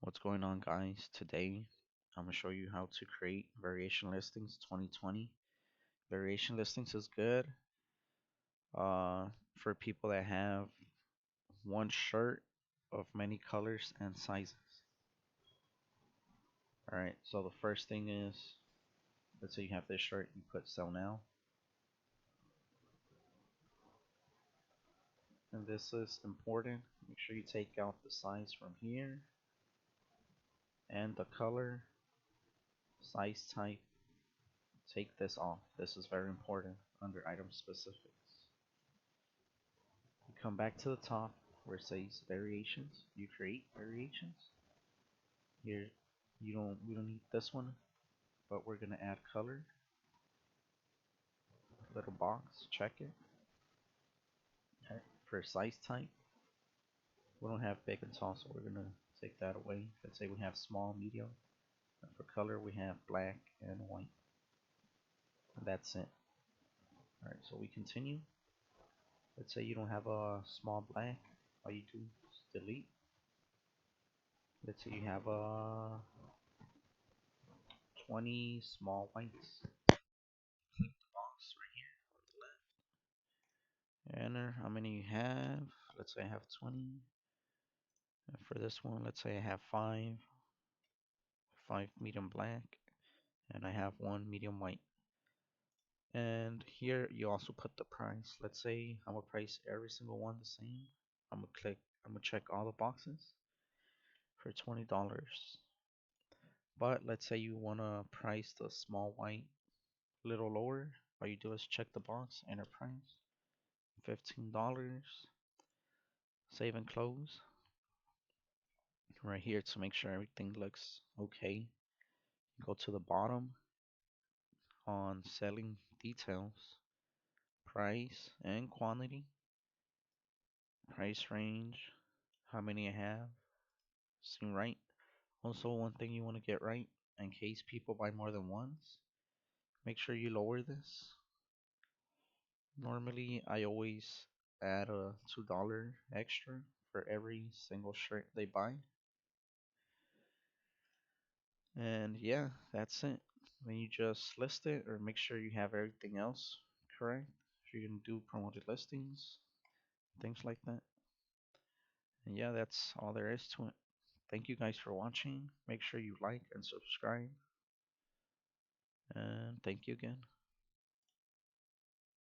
What's going on, guys? Today I'm gonna show you how to create variation listings 2020. Variation listings is good uh, for people that have one shirt of many colors and sizes. Alright, so the first thing is, let's say you have this shirt, you put sell now. And this is important. Make sure you take out the size from here and the color, size type. Take this off. This is very important under item specifics. You come back to the top where it says variations. You create variations. Here we don't need this one, but we're gonna add color. Little box, check it. Okay. For size type, we don't have big and tall, so we're gonna take that away. Let's say we have small, medium. And for color we have black and white. And that's it. Alright, so we continue. Let's say you don't have a small black. All you do is delete. Let's say you have a 20 small whites. Click the box right here on the left. Enter how many you have. Let's say I have 20. And for this one, let's say I have five medium black, and I have one medium white. And here you also put the price. Let's say I'm gonna price every single one the same. I'm gonna check all the boxes for $20. But let's say you wanna price the small white a little lower. All you do is check the box, enter price, $15. Save and close. Right here to make sure everything looks okay. Go to the bottom on selling details, price and quantity, price range, how many I have, seem right. Also, one thing you want to get right in case people buy more than once, make sure you lower this. Normally, I always add a $2 extra for every single shirt they buy. And yeah, that's it. Then you just list it or make sure you have everything else correct. If you're gonna do promoted listings, things like that. And yeah, that's all there is to it. Thank you guys for watching. Make sure you like and subscribe. And thank you again.